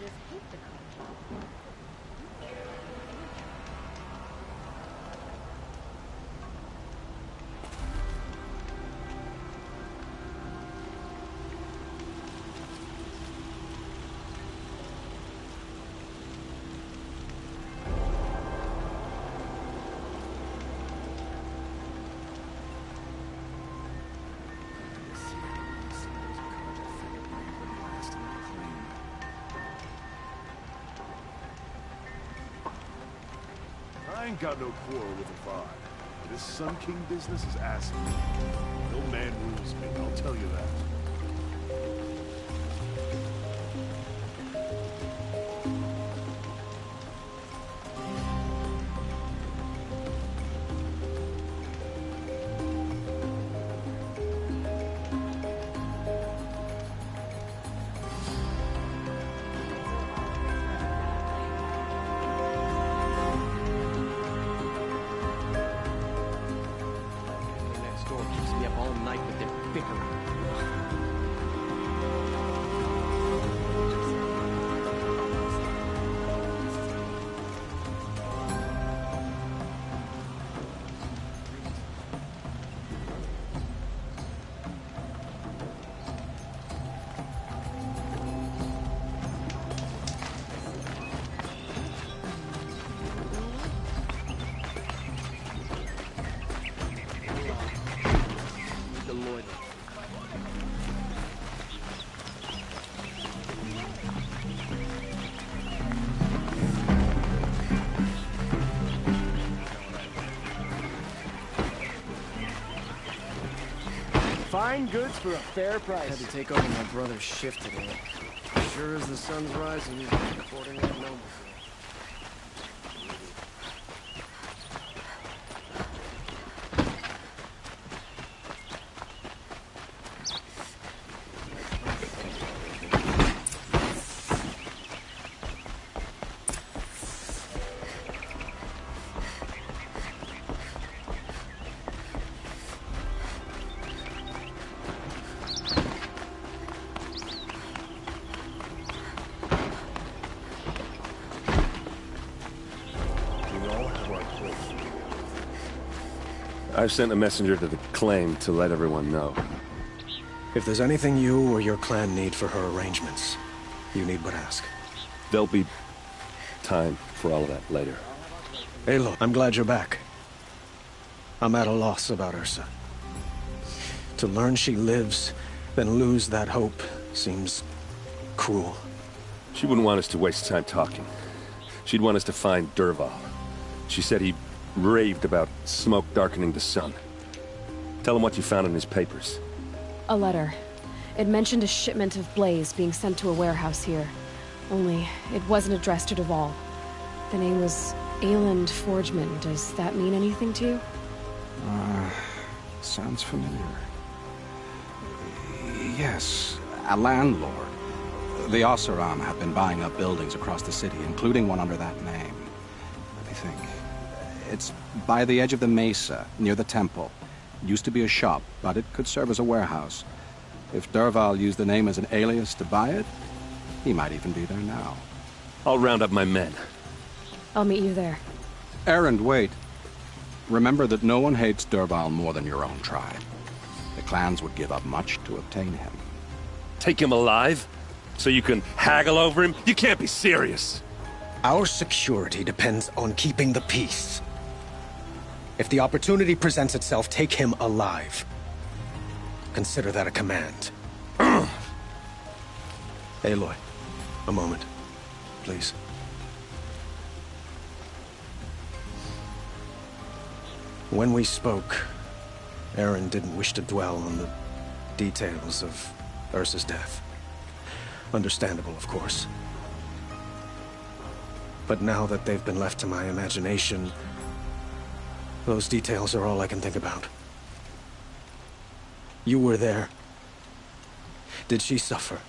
just keep the contract. I ain't got no quarrel with the vibe. This Sun King business is acid. No man rules me, I'll tell you that. Next door keeps me up all night with their bickering. The Lord. Fine goods for a fair Had price. to take over my brother's shift today. Sure as the sun's rising, he's reporting I've known before. We all have our place. I've sent a messenger to the claim to let everyone know. If there's anything you or your clan need for her arrangements, you need but ask. There'll be time for all of that later. Aloy, I'm glad you're back. I'm at a loss about Ursa. To learn she lives, then lose that hope, seems cruel. She wouldn't want us to waste time talking. She'd want us to find Dervahl. She said he raved about smoke darkening the sun. Tell him what you found in his papers. A letter. It mentioned a shipment of Blaze being sent to a warehouse here. Only, it wasn't addressed to Dervahl. The name was Ayland Forgeman. Does that mean anything to you? Sounds familiar. Yes, a landlord. The Oseram have been buying up buildings across the city, including one under that name. Let me think. It's by the edge of the mesa, near the temple. Used to be a shop, but it could serve as a warehouse. If Dervahl used the name as an alias to buy it, he might even be there now. I'll round up my men. I'll meet you there. Erend, wait. Remember that no one hates Dervahl more than your own tribe. The clans would give up much to obtain him. Take him alive? So you can haggle over him? You can't be serious. Our security depends on keeping the peace. If the opportunity presents itself, take him alive. Consider that a command. Aloy, a moment, please. When we spoke, Erend didn't wish to dwell on the details of Ursa's death. Understandable, of course. But now that they've been left to my imagination, those details are all I can think about. You were there. Did she suffer?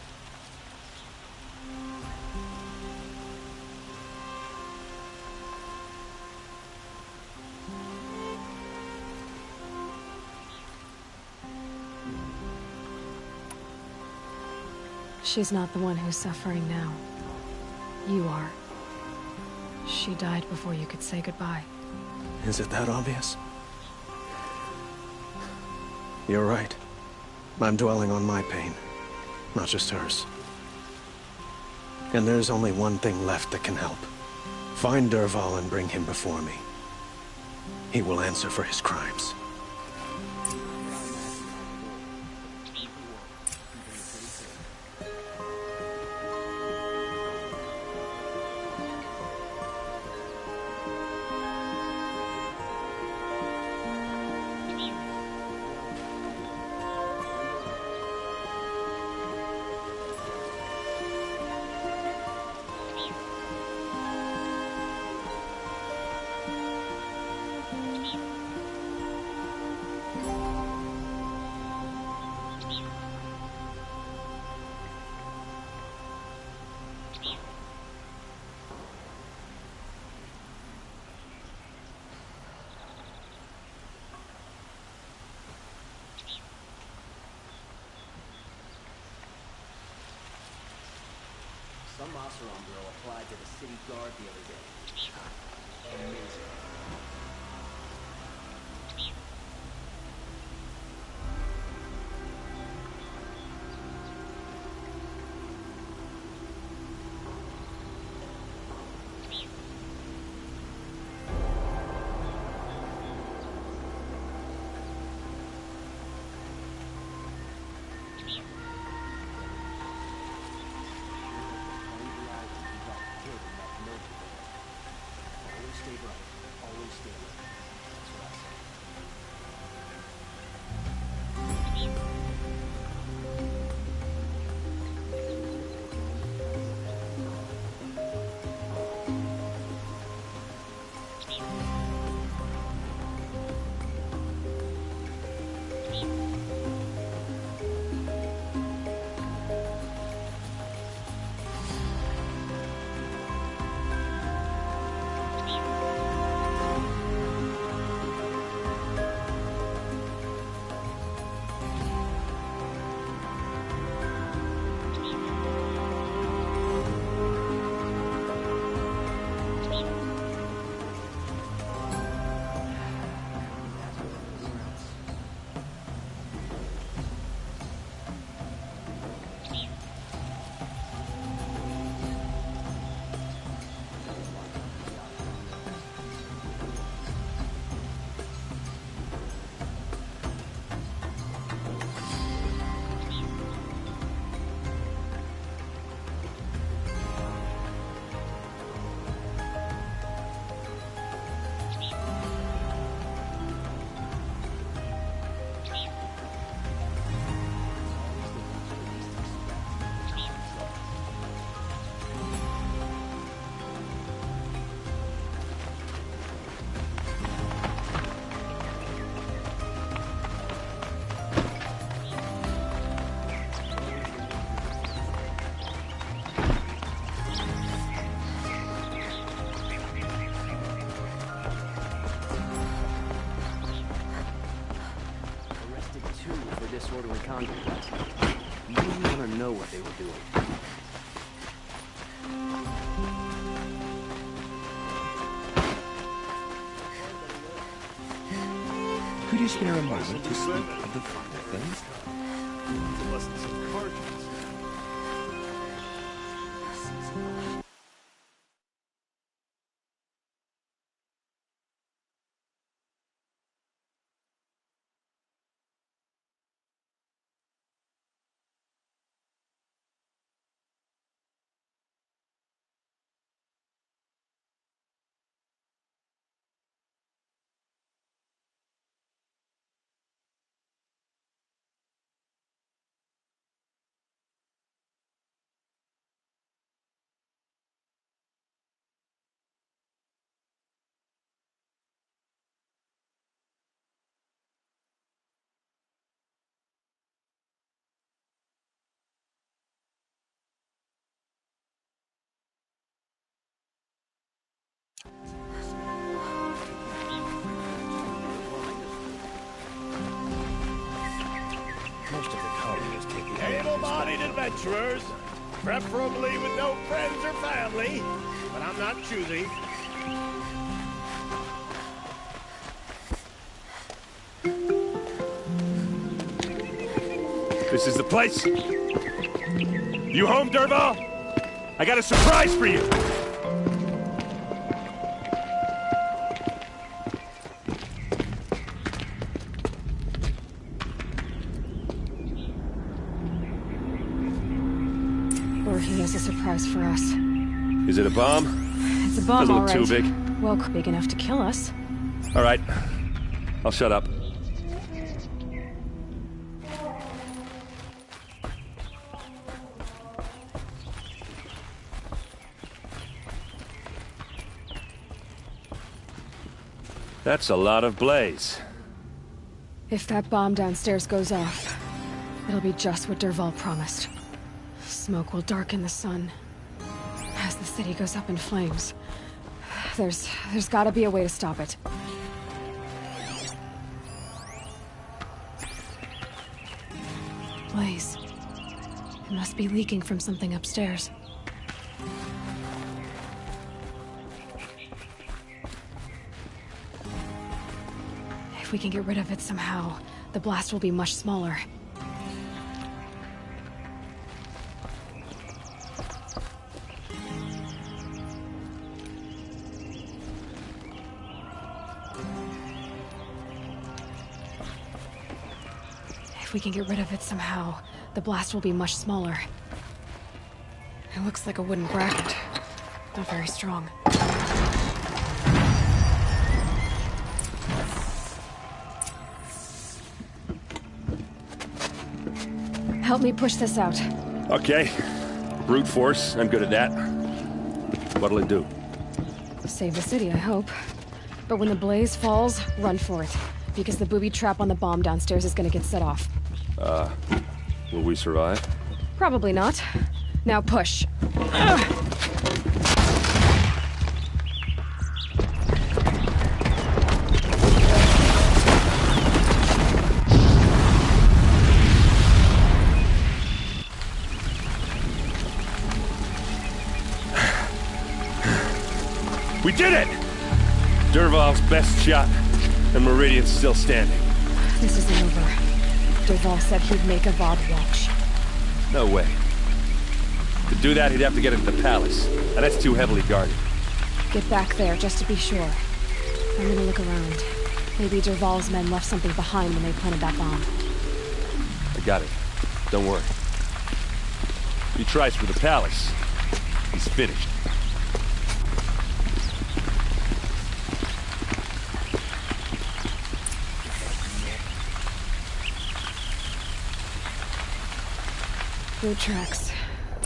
She's not the one who's suffering now. You are. She died before you could say goodbye. Is it that obvious? You're right. I'm dwelling on my pain, not just hers. And there's only one thing left that can help. Find Dervahl and bring him before me. He will answer for his crimes. Some Oseram girl applied to the city guard the other day. Amazing. Disorderly conduct last night. You didn't want to know what they were doing. Could you spare a moment to speak of the finer things? Less than some cartridges. Most of the colony is taking Able-bodied adventurers, Preferably with no friends or family, but I'm not choosy. This is the place. You home, Dervahl? I got a surprise for you. Working as a surprise for us. Is it a bomb? It's a bomb, Doesn't all look right. too big. Well, big enough to kill us. All right. I'll shut up. That's a lot of blaze. If that bomb downstairs goes off, it'll be just what Dervahl promised. Smoke will darken the sun as the city goes up in flames. There's gotta be a way to stop it. Blaze. It must be leaking from something upstairs. If we can get rid of it somehow, the blast will be much smaller. If we can get rid of it somehow, the blast will be much smaller. It looks like a wooden bracket. Not very strong. Help me push this out. Okay. Brute force. I'm good at that. What'll it do? Save the city, I hope. But when the blaze falls, run for it. Because the booby trap on the bomb downstairs is gonna get set off. Will we survive? Probably not. Now push. We did it! Dervahl's best shot, and Meridian's still standing. This isn't over. Dervahl said he'd make Avad watch. No way. To do that, he'd have to get into the palace, and that's too heavily guarded. Get back there, just to be sure. I'm gonna look around. Maybe Dervahl's men left something behind when they planted that bomb. I got it. Don't worry. If he tries for the palace, he's finished. Boot tracks,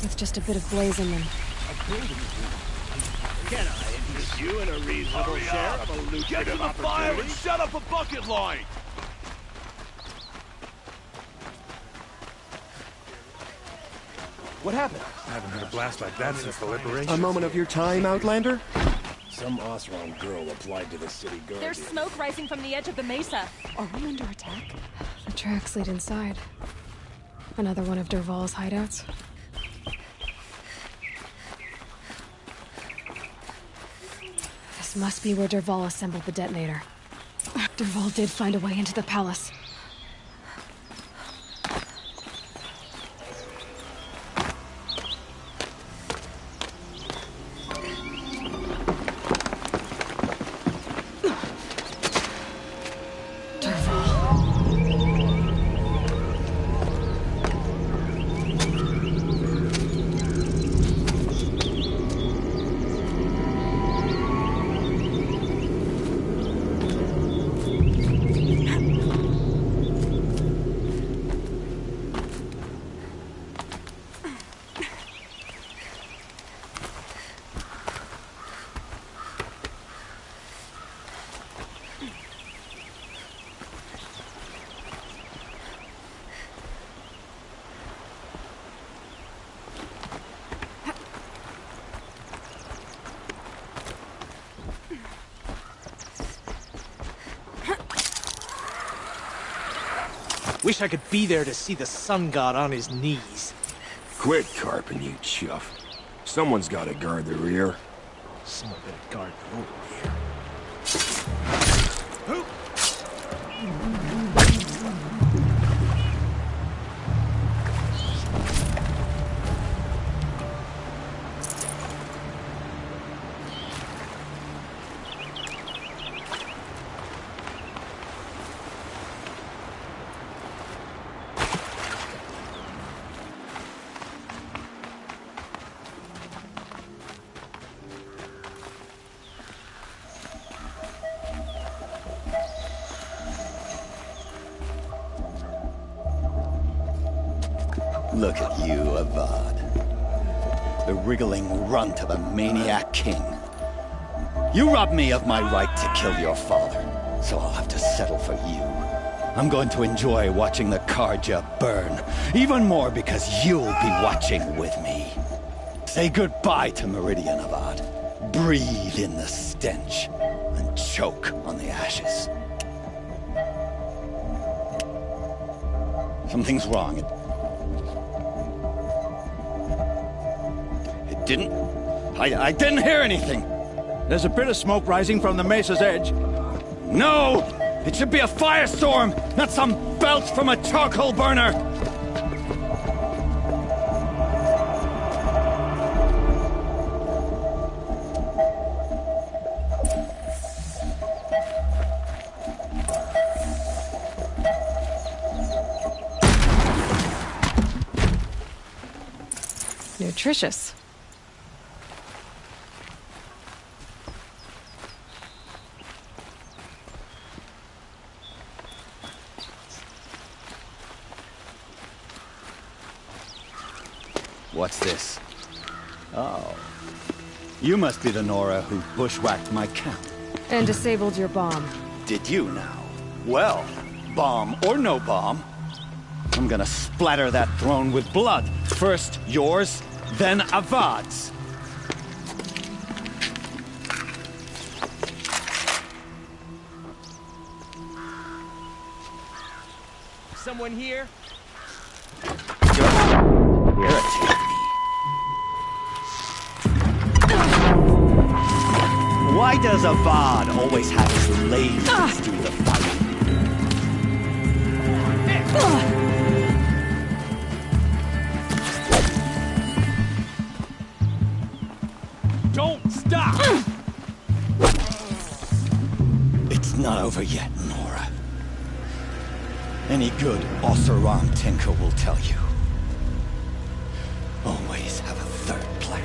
with just a bit of blaze in them. Can I interest you in a reasonable share of a lucrative opportunity? Set up a bucket line! What happened? I haven't had a blast like that since the liberation. A moment of your time, Outlander? Some Oseram girl applied to the city guard. There's smoke rising from the edge of the mesa. Are we under attack? The tracks lead inside. Another one of Dervahl's hideouts. This must be where Dervahl assembled the detonator. Dervahl did find a way into the palace. Wish I could be there to see the sun god on his knees. Quit carping, you chuff. Someone's gotta guard the rear. Someone better guard the rear. Look at you, Avad. The wriggling runt of a maniac king. You robbed me of my right to kill your father, so I'll have to settle for you. I'm going to enjoy watching the Carja burn, even more because you'll be watching with me. Say goodbye to Meridian, Avad. Breathe in the stench, and choke on the ashes. Something's wrong. I didn't hear anything. There's a bit of smoke rising from the mesa's edge. No! It should be a firestorm, not some belch from a charcoal burner! Nutritious. What's this? Oh. You must be the Nora who bushwhacked my camp. And disabled your bomb. Did you now? Well, bomb or no bomb, I'm gonna splatter that throne with blood. First yours, then Avad's. Someone here? Irritate me. Why does Avad always have his ladies do the fighting? Don't stop! It's not over yet, Nora. Any good Oseram tinker will tell you. Always have a third plan.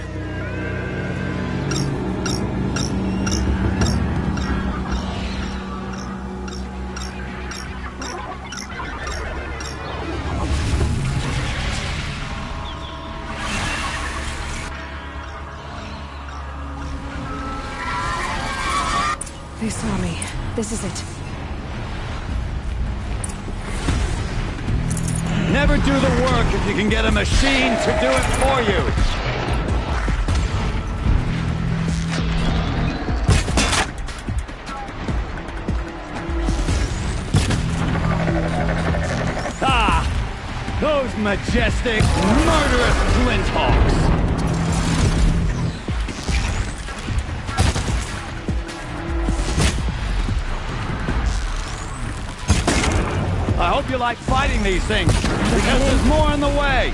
They saw me. This is it. Never do the work if you can get a machine to do it for you. Ah! Those majestic, murderous flinthawks! I hope you like fighting these things, because there's more on the way!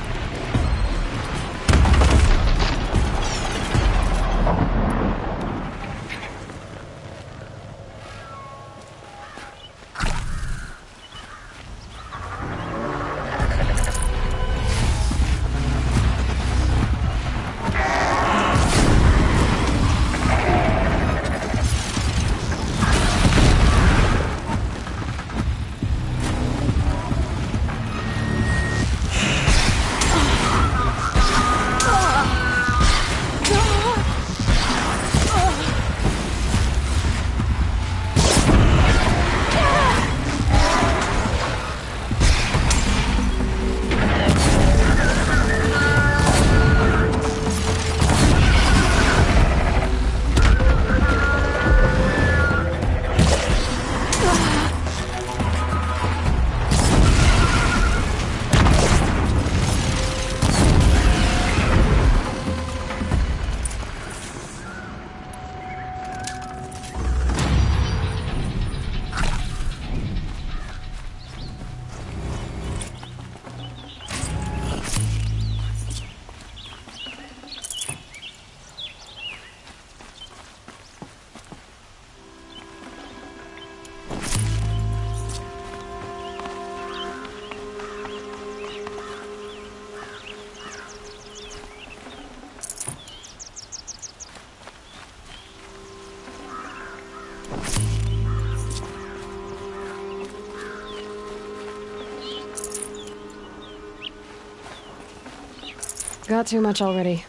Got too much already.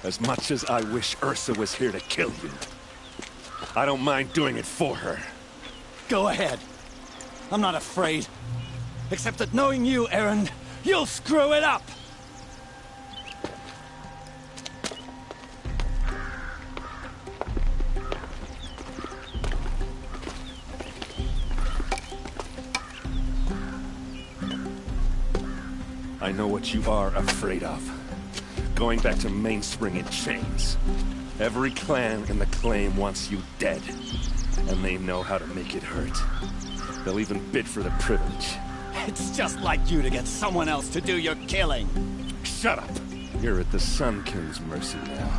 As much as I wish Ursa was here to kill you, I don't mind doing it for her. Go ahead. I'm not afraid. Except that knowing you, Erend, you'll screw it up! I know what you are afraid of. Going back to Mainspring in chains. Every clan in the claim wants you dead. And they know how to make it hurt. They'll even bid for the privilege. It's just like you to get someone else to do your killing. Shut up! You're at the Sun King's mercy now.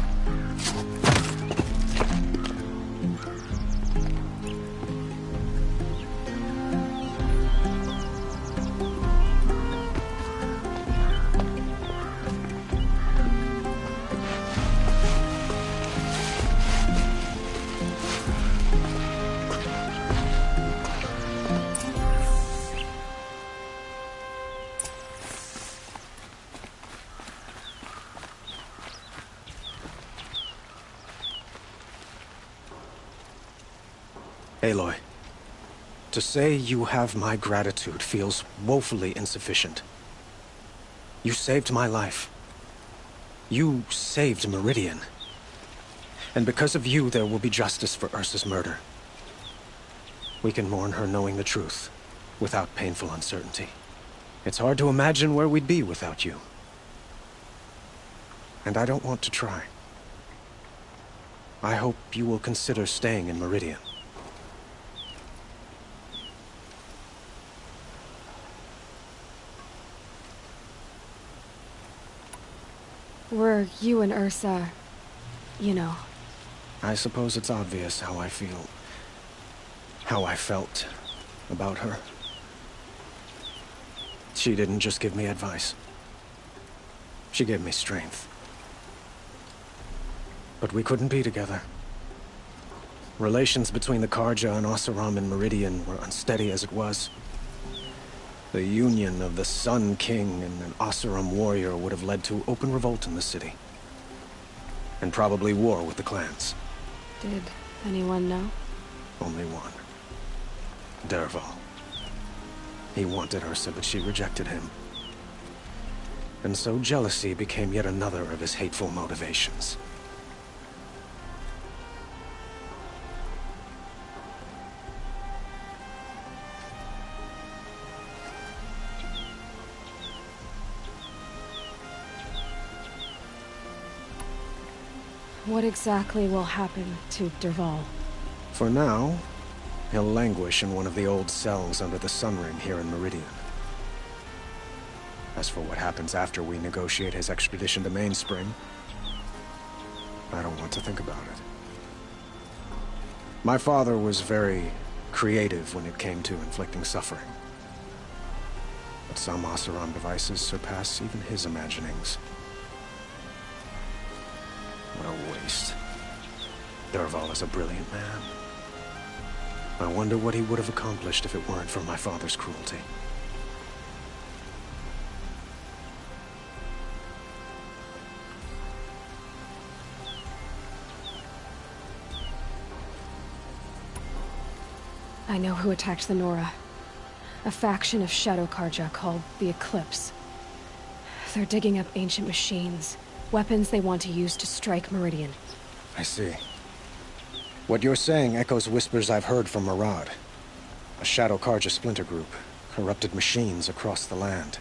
Aloy, to say you have my gratitude feels woefully insufficient. You saved my life. You saved Meridian. And because of you, there will be justice for Ursa's murder. We can mourn her knowing the truth, without painful uncertainty. It's hard to imagine where we'd be without you. And I don't want to try. I hope you will consider staying in Meridian. Were you and Ursa, you know. I suppose it's obvious how I felt about her. She didn't just give me advice. She gave me strength. But we couldn't be together. Relations between the Carja and Oseram and Meridian were unsteady as it was. The union of the Sun King and an Oseram warrior would have led to open revolt in the city. And probably war with the clans. Did anyone know? Only one. Dervahl. He wanted Ursa, but she rejected him. And so jealousy became yet another of his hateful motivations. What exactly will happen to Dervahl? For now, he'll languish in one of the old cells under the Sun Ring here in Meridian. As for what happens after we negotiate his extradition to Mainspring, I don't want to think about it. My father was very creative when it came to inflicting suffering. But some Oseram devices surpass even his imaginings. What a waste. Dervahl is a brilliant man. I wonder what he would have accomplished if it weren't for my father's cruelty. I know who attacked the Nora. A faction of Shadow Carja called the Eclipse. They're digging up ancient machines. Weapons they want to use to strike Meridian. I see. What you're saying echoes whispers I've heard from Murad. A Shadow Carja splinter group. Corrupted machines across the land.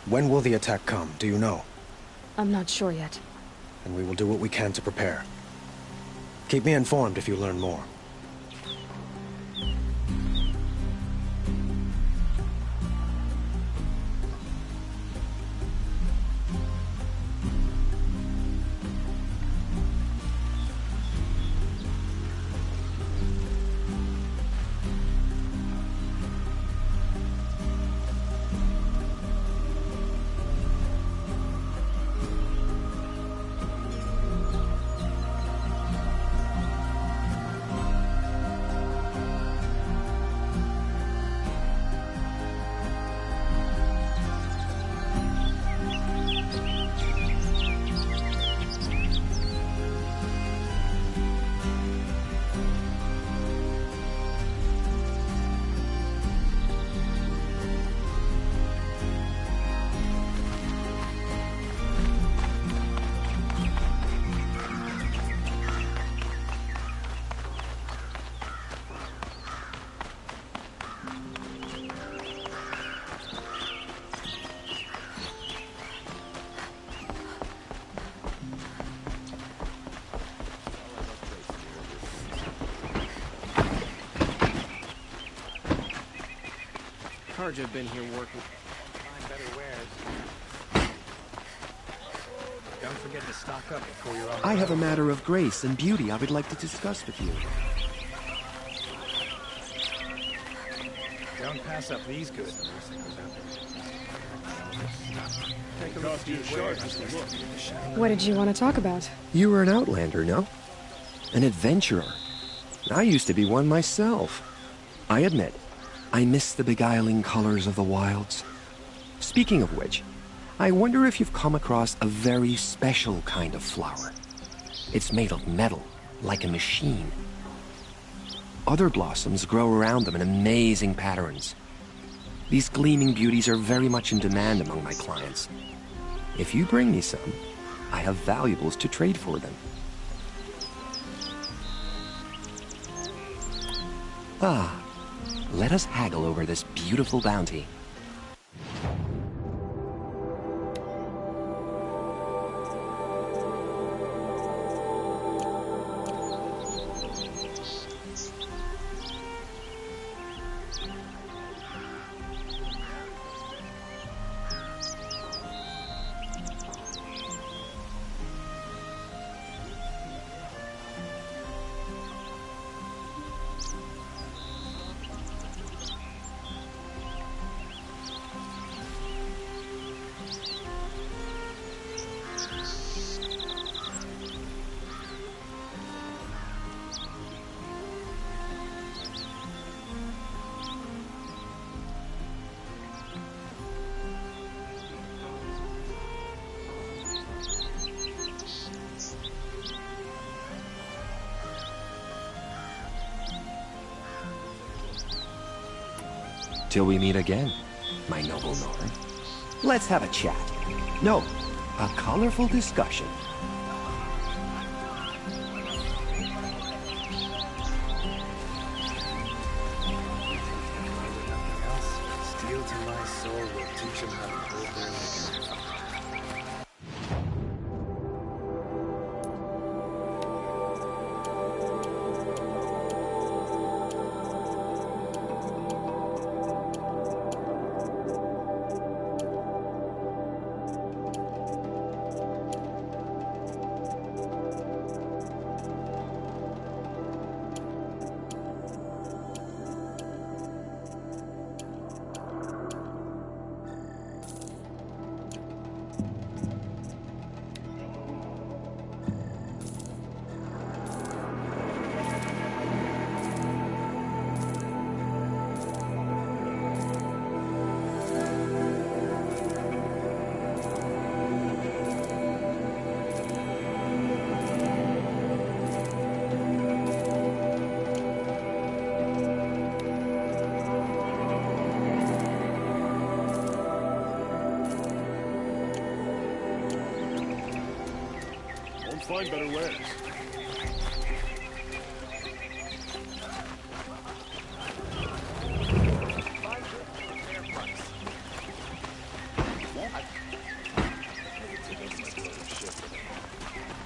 When will the attack come, do you know? I'm not sure yet. And we will do what we can to prepare. Keep me informed if you learn more. Carja been here working? Find better wares. Don't forget to stock up before you're on the I have a road. matter of grace and beauty I would like to discuss with you. Don't pass up these goods. Take a look at your shard just to look. What did you want to talk about? You were an outlander, no? An adventurer. I used to be one myself. I admit, I miss the beguiling colors of the wilds. Speaking of which, I wonder if you've come across a very special kind of flower. It's made of metal, like a machine. Other blossoms grow around them in amazing patterns. These gleaming beauties are very much in demand among my clients. If you bring me some, I have valuables to trade for them. Ah, let us haggle over this beautiful bounty. Till we meet again, my noble Nord. Let's have a chat. No, a colorful discussion. Steel to my soul will teach them how to hold their liquor. Find better wares.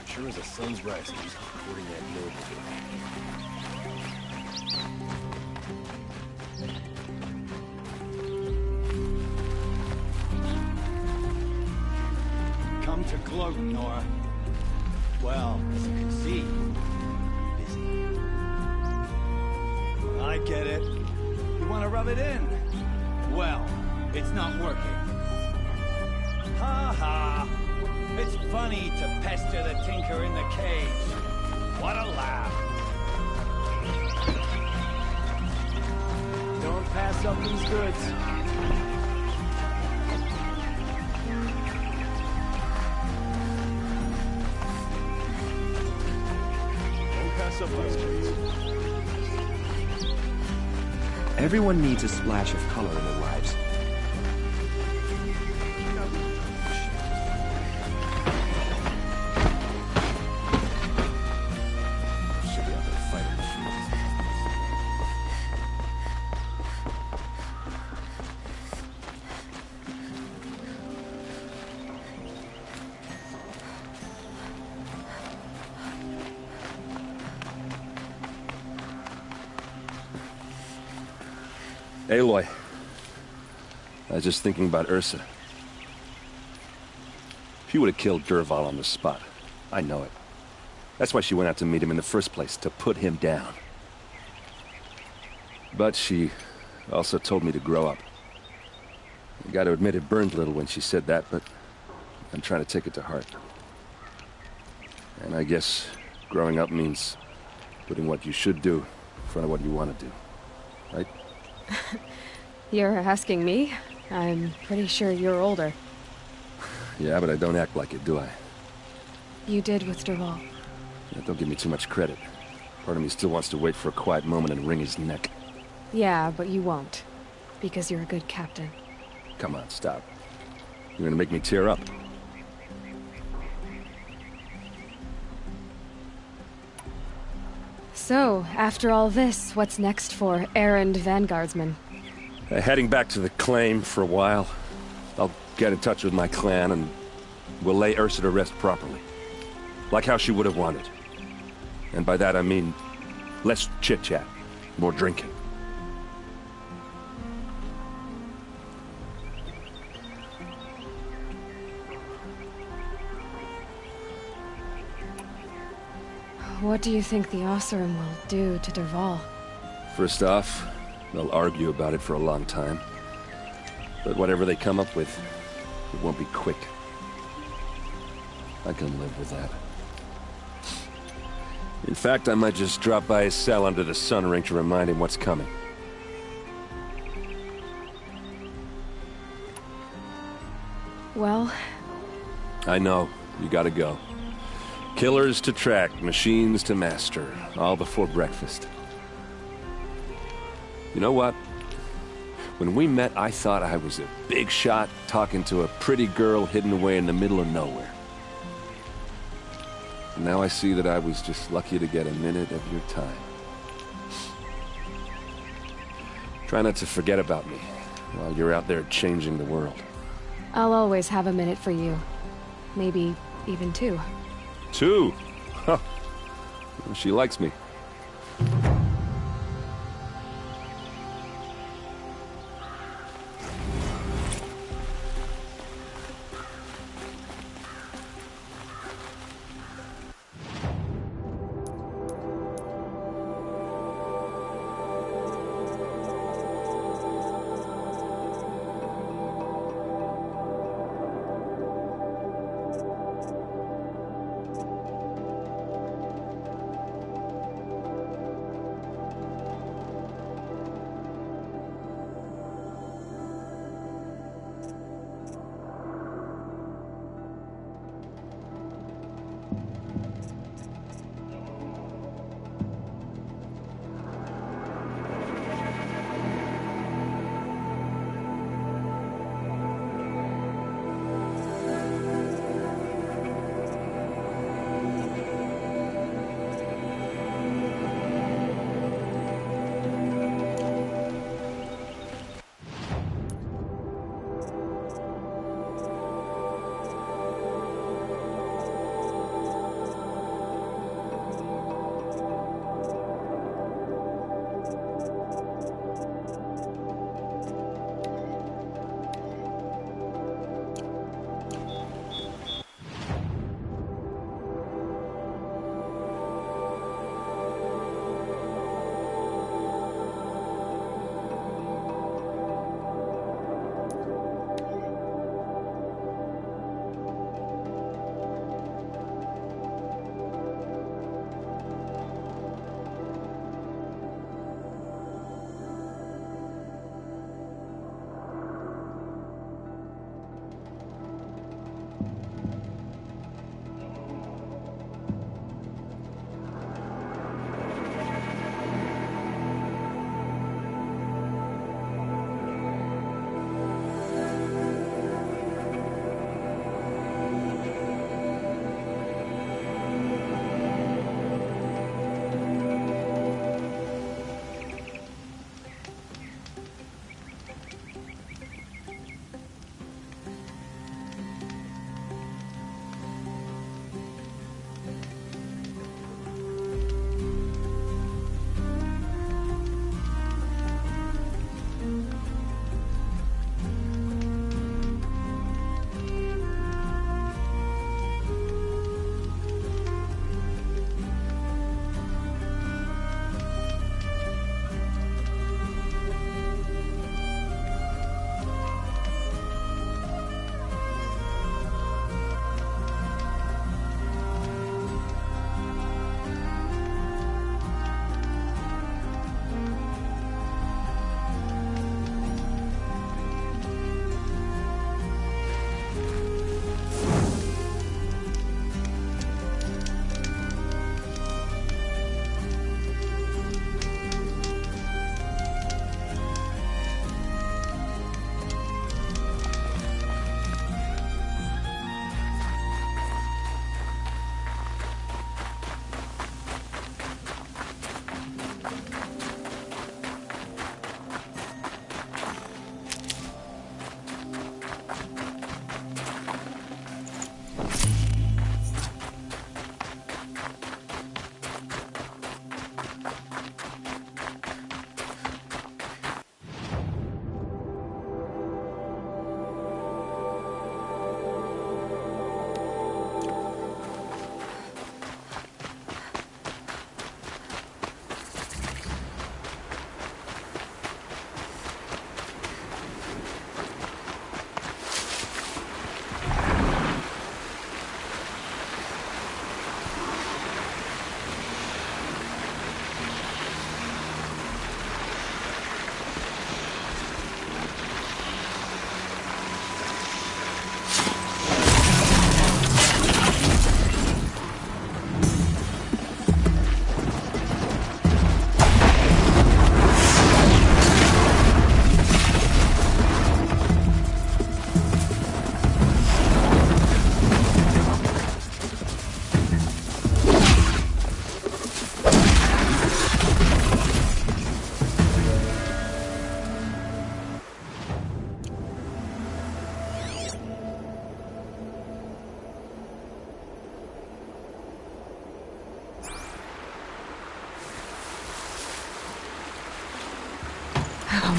Sure as the sun's rising, he's reporting that note. Come to Cloten, Nora. Well, as you can see, busy. I get it. You want to rub it in? Well, it's not working. Ha ha! It's funny to pester the tinker in the cage. What a laugh. Don't pass up these goods. Everyone needs a splash of color in their lives. Should be able to fight a machine. Aloy, I was just thinking about Ursa. She would have killed Dervahl on the spot. I know it. That's why she went out to meet him in the first place, to put him down. But she also told me to grow up. I gotta admit it burned a little when she said that, but I'm trying to take it to heart. And I guess growing up means putting what you should do in front of what you want to do. Right? You're asking me? I'm pretty sure you're older. Yeah, but I don't act like it, do I? You did with Dervahl. Yeah, don't give me too much credit. Part of me still wants to wait for a quiet moment and wring his neck. Yeah, but you won't. Because you're a good captain. Come on, stop. You're gonna make me tear up. So, after all this, what's next for errand vanguardsman? Heading back to the claim for a while. I'll get in touch with my clan and we'll lay Ursa to rest properly. Like how she would have wanted. And by that I mean less chit-chat, more drinking. What do you think the Oseram will do to Dervahl? First off, they'll argue about it for a long time. But whatever they come up with, it won't be quick. I can live with that. In fact, I might just drop by his cell under the sun ring to remind him what's coming. Well... I know. You gotta go. Killers to track, machines to master, all before breakfast. You know what? When we met, I thought I was a big shot talking to a pretty girl hidden away in the middle of nowhere. And now I see that I was just lucky to get a minute of your time. Try not to forget about me while you're out there changing the world. I'll always have a minute for you. Maybe even two. 2? Huh. She likes me.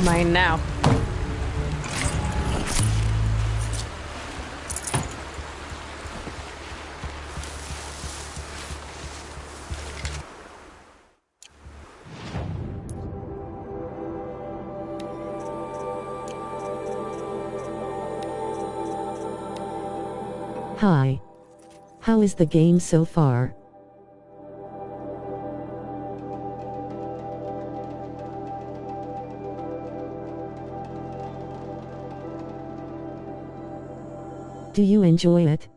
Mine now. Hi. How is the game so far? Do you enjoy it?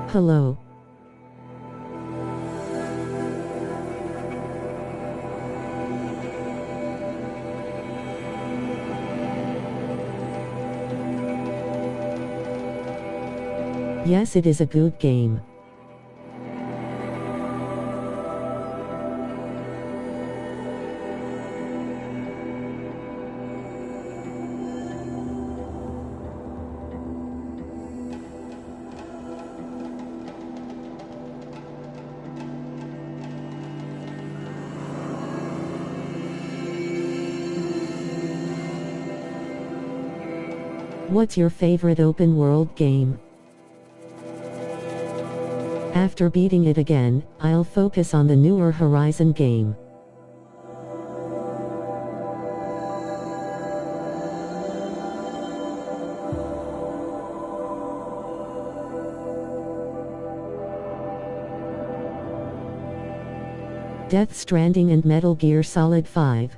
Hello. Yes, it is a good game. What's your favorite open world game? After beating it again, I'll focus on the newer Horizon game. Death Stranding and Metal Gear Solid 5.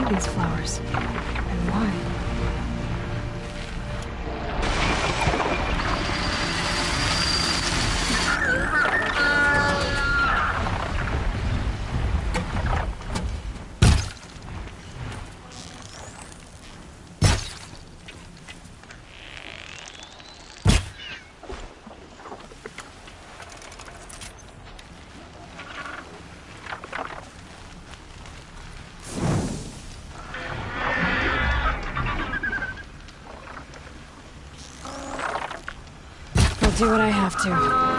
are these flowers? And why? I'll do what I have to.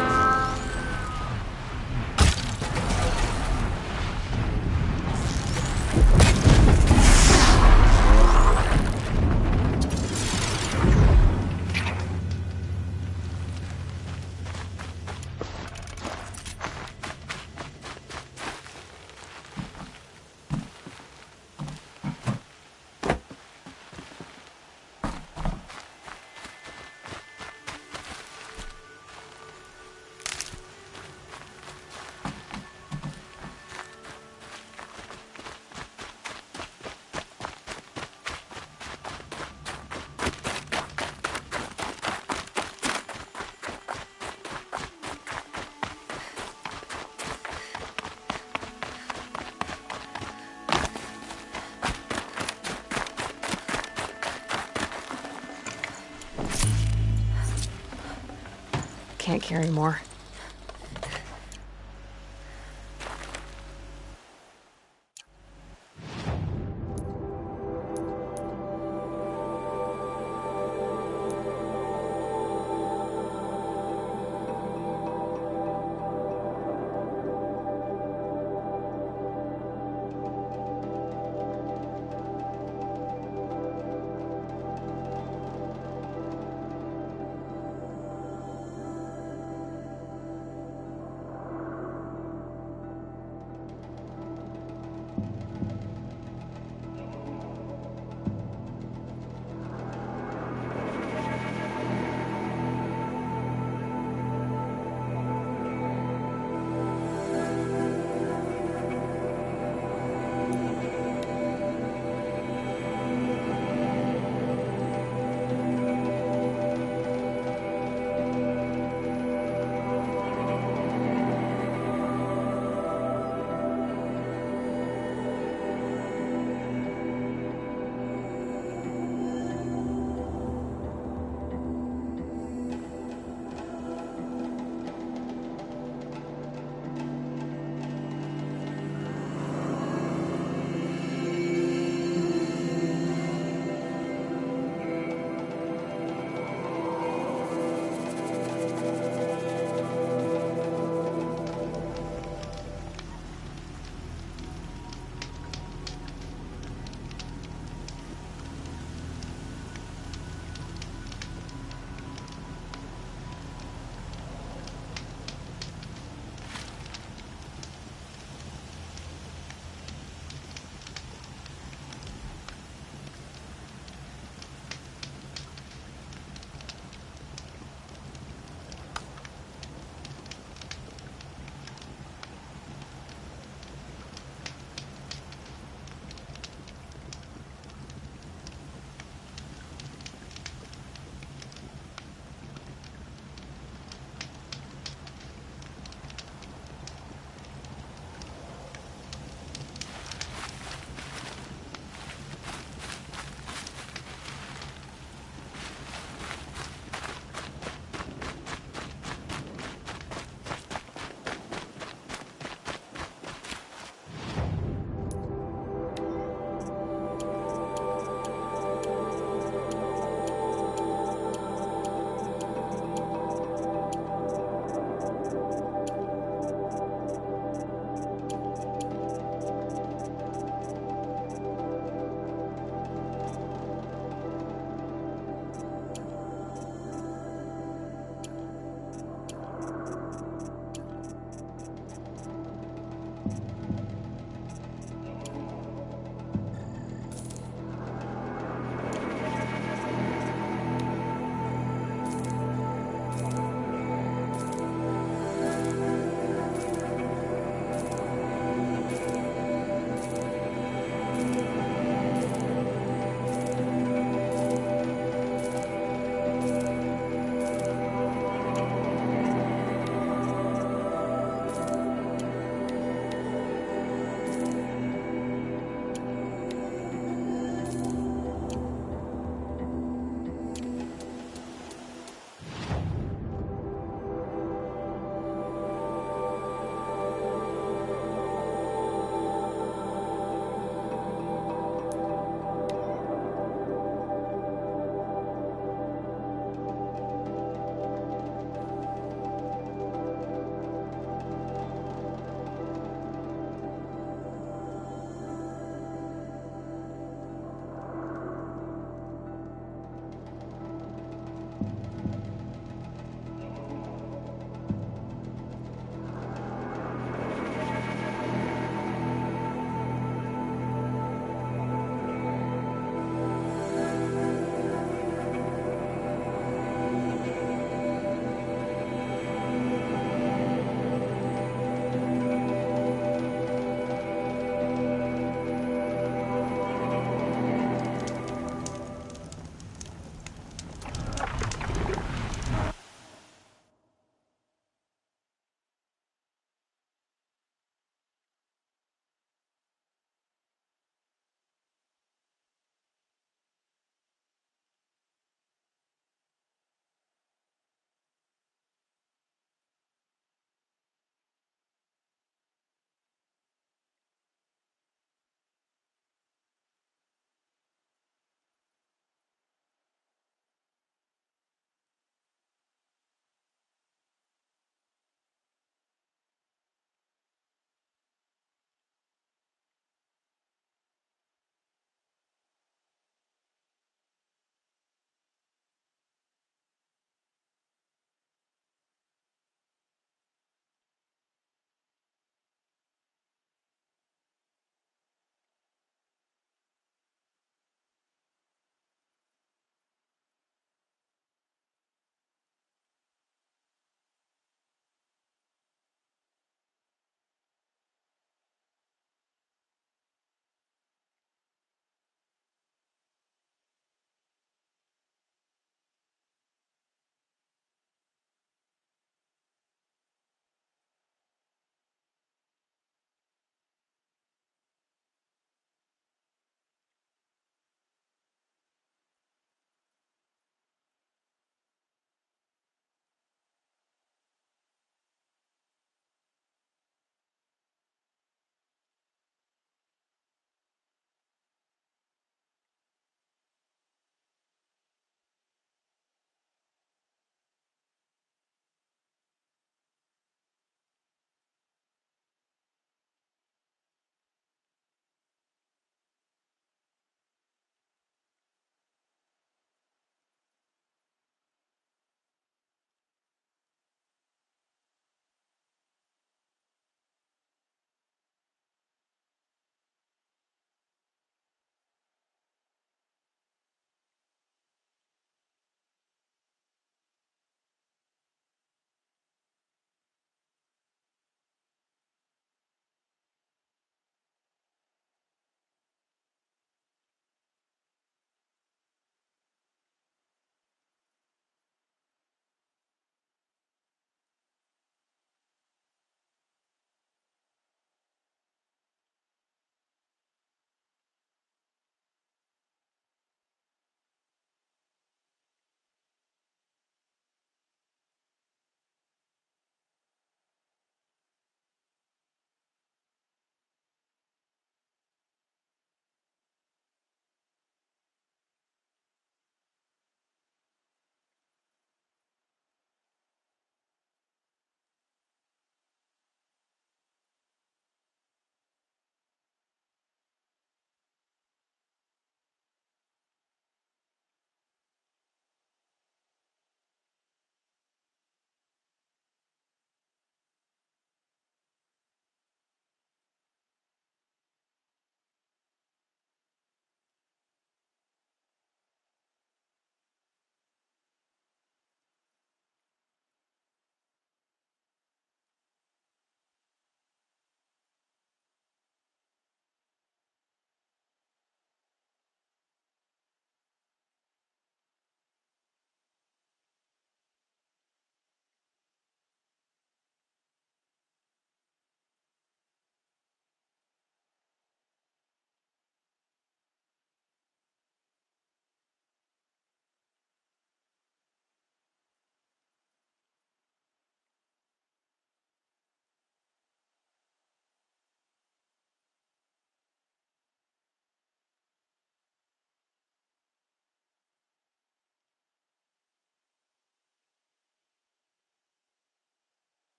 Can't carry more.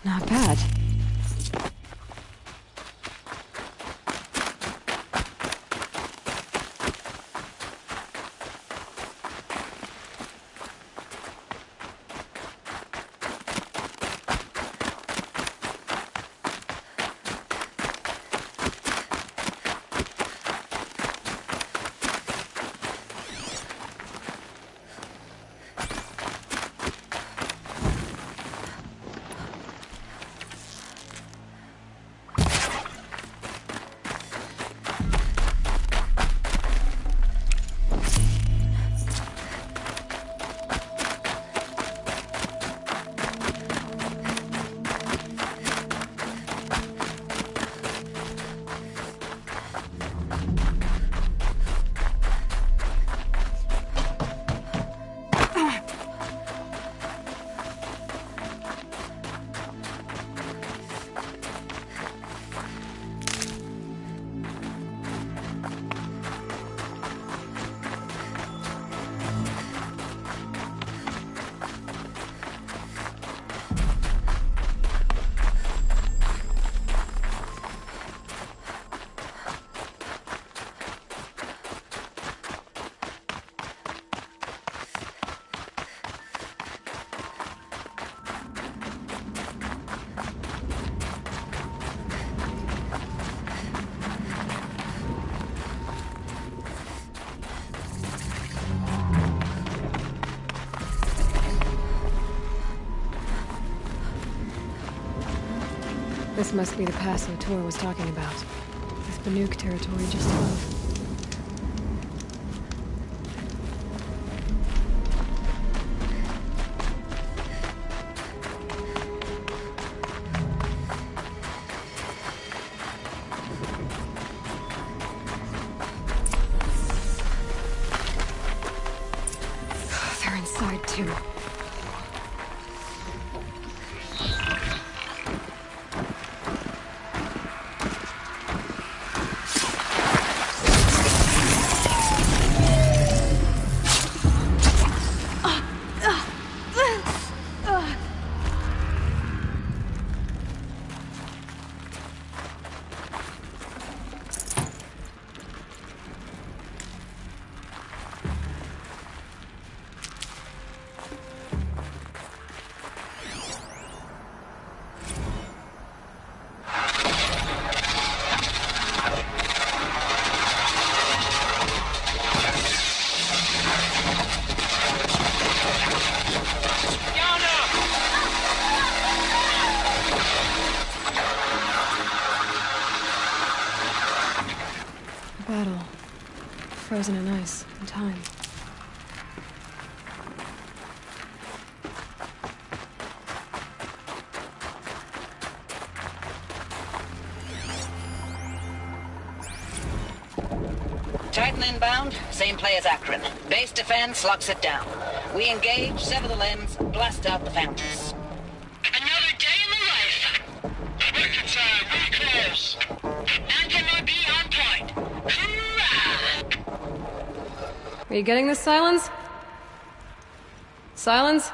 Not bad. This must be the pass Latour was talking about. With Banuk territory just above. They're inside too. Battle. Frozen in ice and time. Titan inbound, same play as Akron. Base defense locks it down. We engage, sever the limbs, blast out the fountains. Another day in the life. Record time, we close. Anti-MB on point. Hoorah! Are you getting this, Silence? Silence?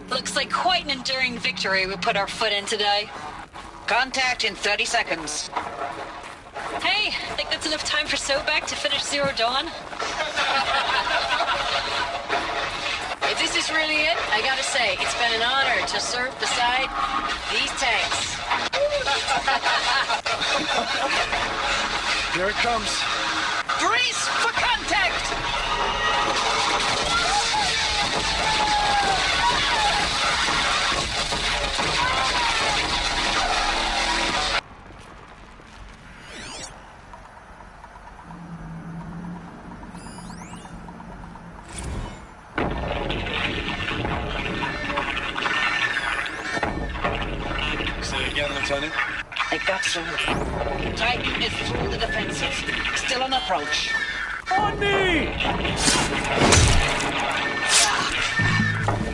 Looks like quite an enduring victory we put our foot in today. Contact in 30 seconds. Hey, the just enough time for Sobek to finish Zero Dawn? If this is really it, I gotta say, it's been an honor to serve beside these tanks. Here it comes. Brace for contact! Say again, Lieutenant. I got through. Titan is through the defenses. Still on approach. On me!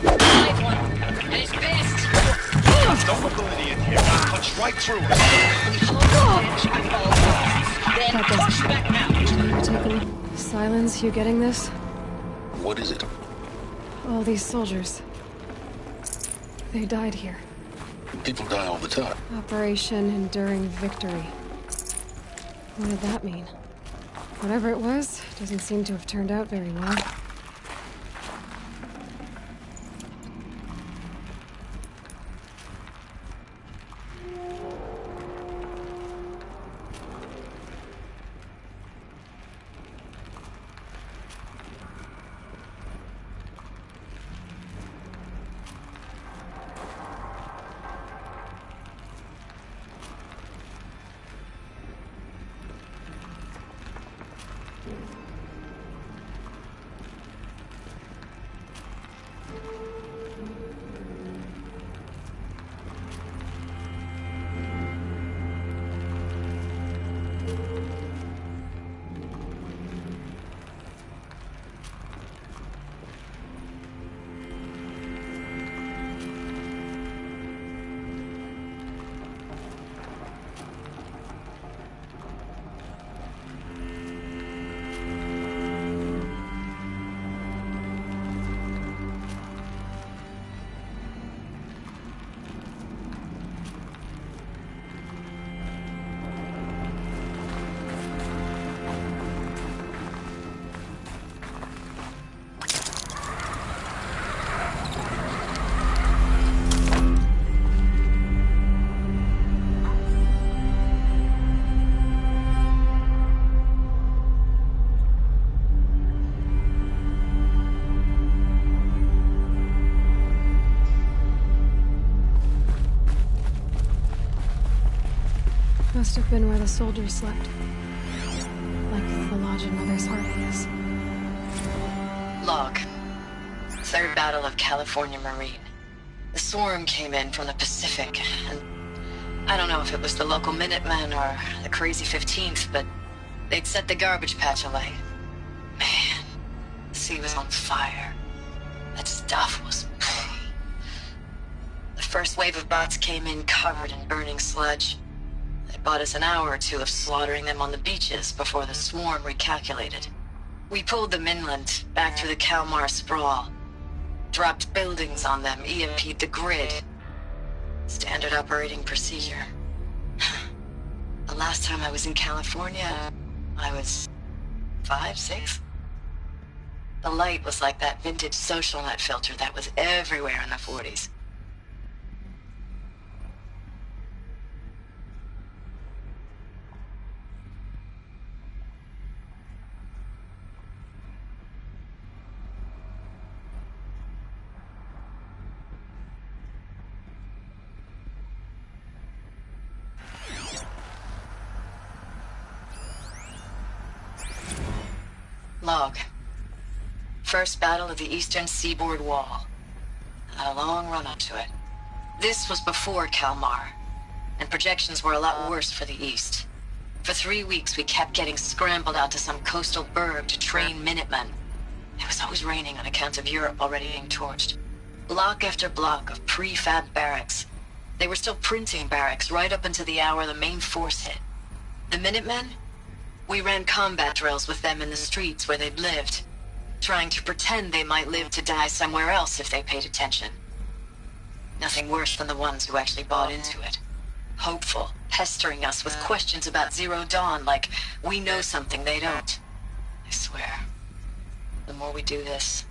Live one. And he's pissed. Don't look an idiot here. Punch right through us. We hold the edge at all costs. Then push back out. Take a look. Silence, you getting this? What is it? All these soldiers. They died here. People die all the time. Operation Enduring Victory. What did that mean? Whatever it was, doesn't seem to have turned out very well. Must have been where the soldiers slept. Like the lodge in Mother's Heart, I guess. Log. Third Battle of California Marine. The swarm came in from the Pacific, and I don't know if it was the local Minutemen or the crazy 15th, but they'd set the garbage patch alight. Man, the sea was on fire. That stuff was... The first wave of bots came in covered in burning sludge. They bought us an hour or two of slaughtering them on the beaches before the swarm recalculated. We pulled them inland, back through the Kalmar sprawl. Dropped buildings on them, EMP'd the grid. Standard operating procedure. The last time I was in California, I was 5, 6? The light was like that vintage social net filter that was everywhere in the 40s. Log. First battle of the eastern seaboard wall. Had a long run up to it. This was before Kalmar, and projections were a lot worse for the east. For 3 weeks we kept getting scrambled out to some coastal burg to train Minutemen. It was always raining on account of Europe already being torched. Block after block of prefab barracks. They were still printing barracks right up until the hour the main force hit. The Minutemen? We ran combat drills with them in the streets where they'd lived, trying to pretend they might live to die somewhere else if they paid attention. Nothing worse than the ones who actually bought into it. hopeful, pestering us with questions about Zero Dawn like we know something they don't. I swear, the more we do this,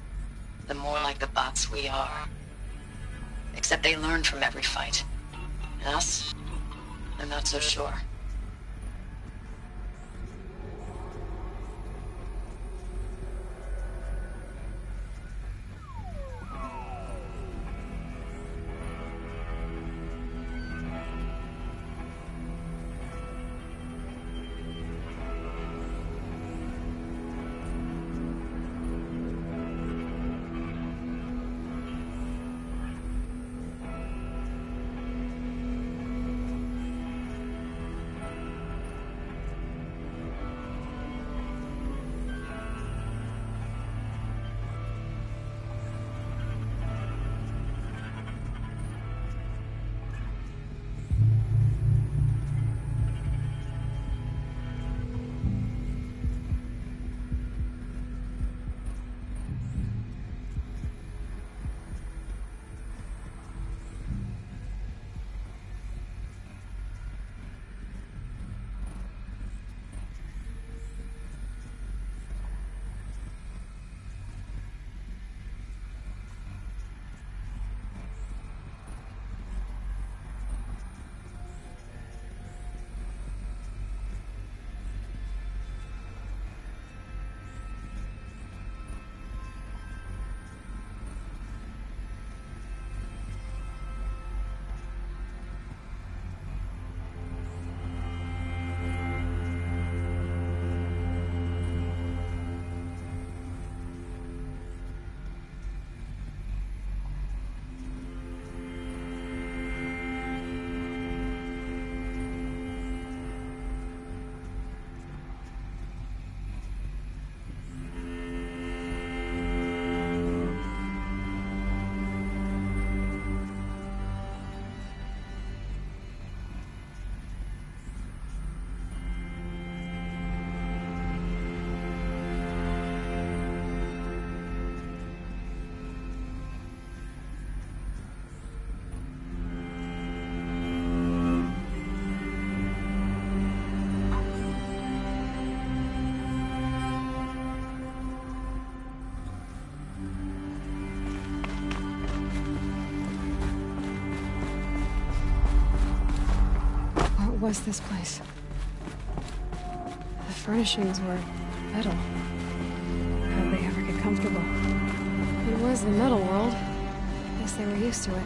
the more like the bots we are. Except they learn from every fight. And us? I'm not so sure. Was this place? The furnishings were metal. How'd they ever get comfortable? It was the metal world. Guess they were used to it.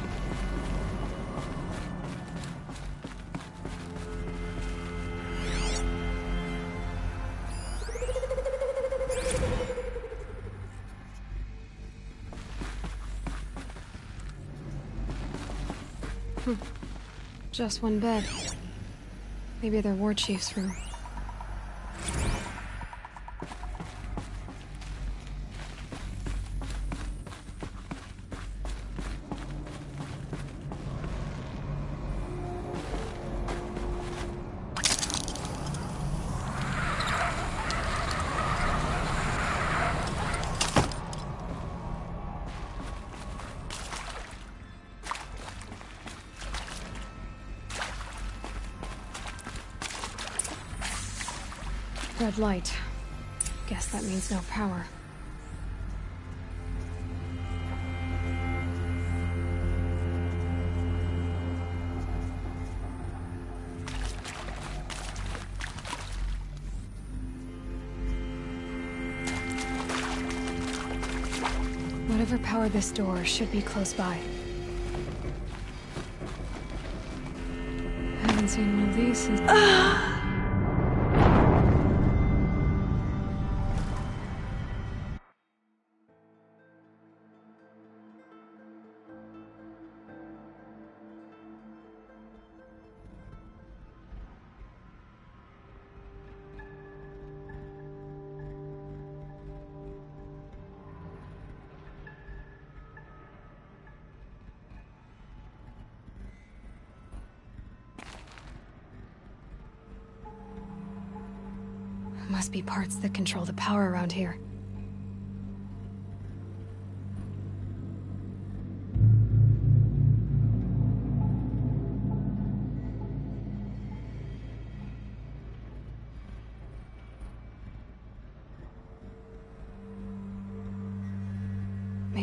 Just one bed. Maybe their war chief's room. Red light. Guess that means no power. Whatever powered this door should be close by. I haven't seen one of these since... Must be parts that control the power around here.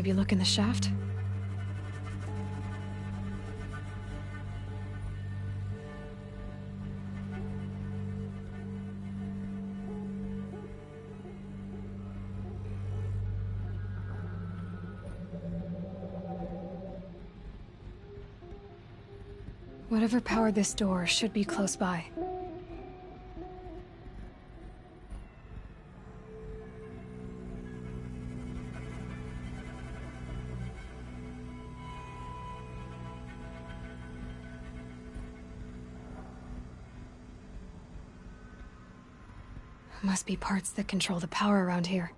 Maybe look in the shaft? Whatever powered this door should be close by. Must be parts that control the power around here.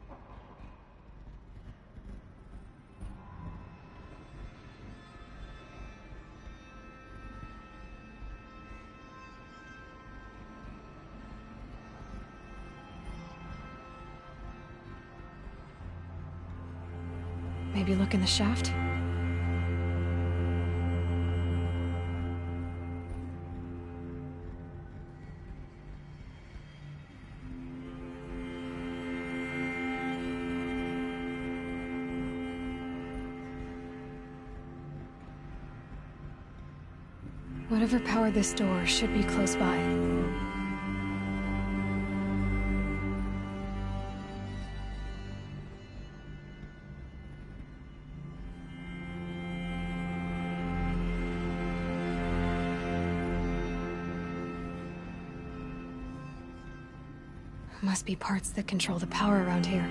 Maybe look in the shaft? Whatever powered this door should be close by. Must be parts that control the power around here.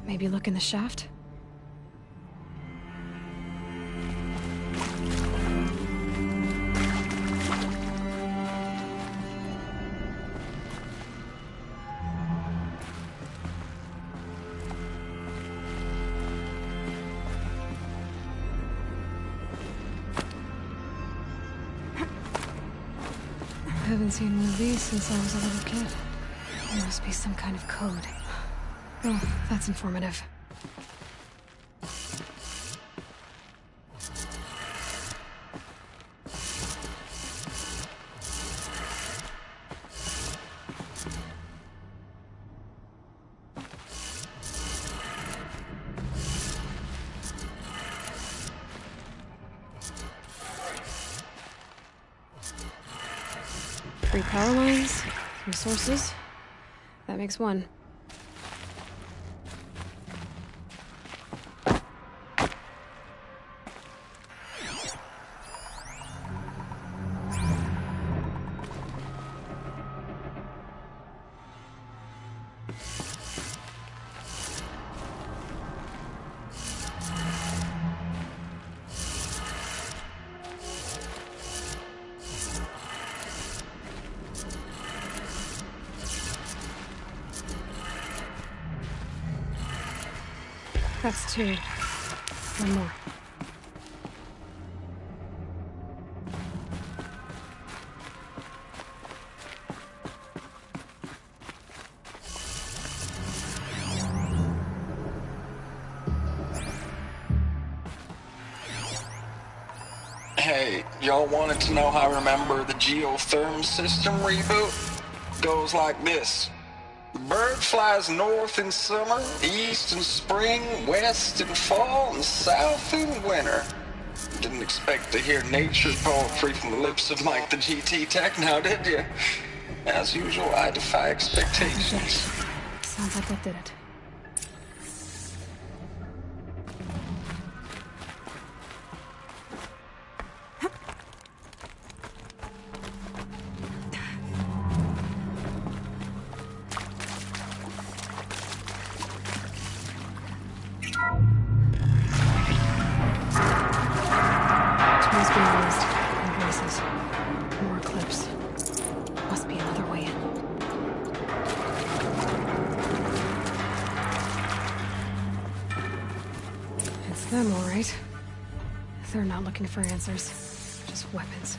Maybe look in the shaft? I haven't seen one of these since I was a little kid. There must be some kind of code. Oh, that's informative. Three power lines, three sources. That makes one. That's two. One more. Hey, y'all wanted to know how I remember the geotherm system reboot? Goes like this. Bird flies north in summer, east in spring, west in fall, and south in winter. Didn't expect to hear nature poetry from the lips of Mike the GT Tech now, did you? As usual, I defy expectations. Sounds like that did it. Them, all right. They're not looking for answers, just weapons.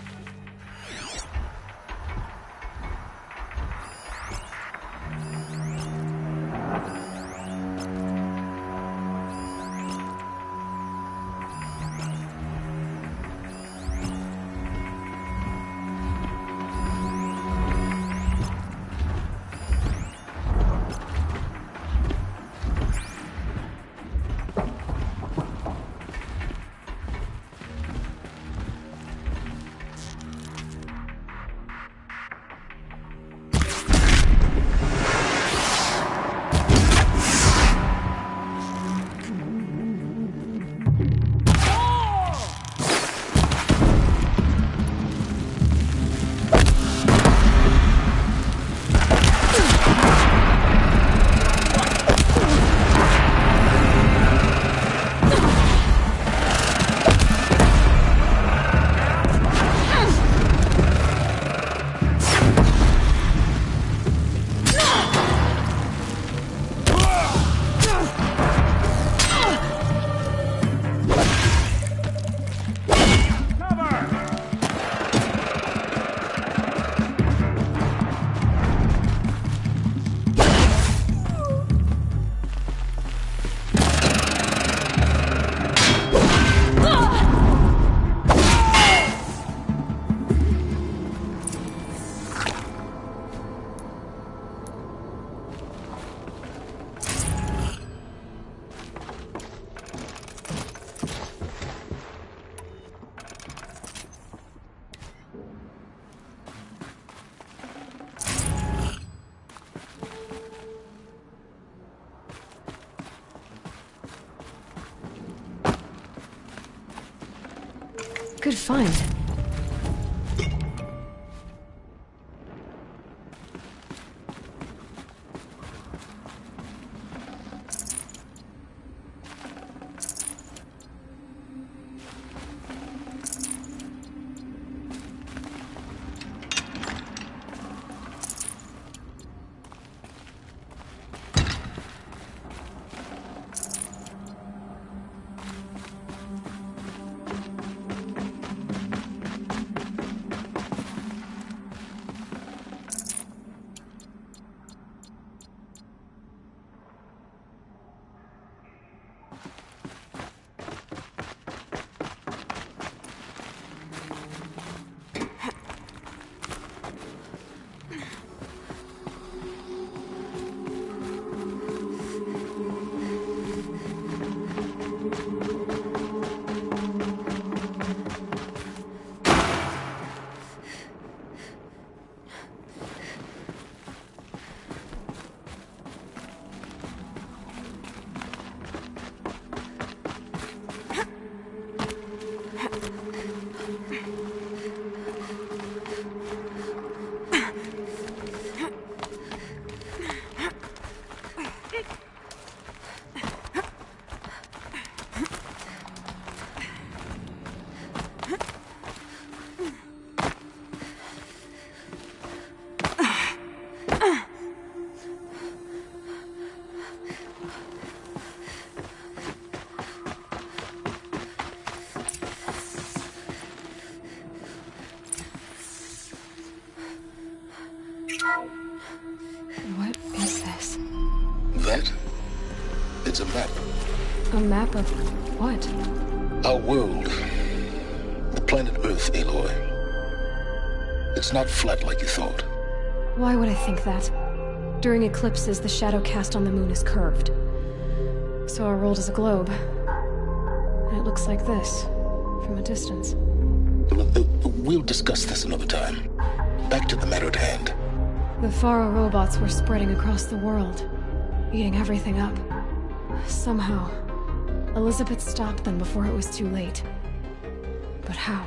Good find. What is this? That? It's a map. A map of what? Our world. The planet Earth, Aloy. It's not flat like you thought. Why would I think that? During eclipses, the shadow cast on the moon is curved. So our world is a globe. And it looks like this, from a distance. We'll discuss this another time. Back to the matter at hand. The Faro robots were spreading across the world, eating everything up. Somehow, Elizabeth stopped them before it was too late. But how?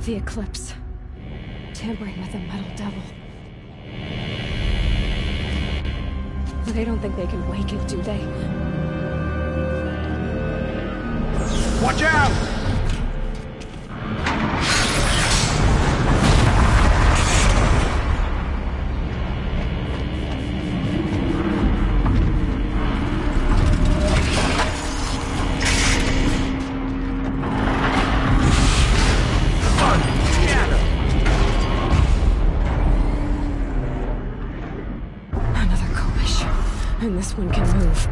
The Eclipse. Tampering with the Metal Devil. They don't think they can wake it, do they? Watch out! And this one can move.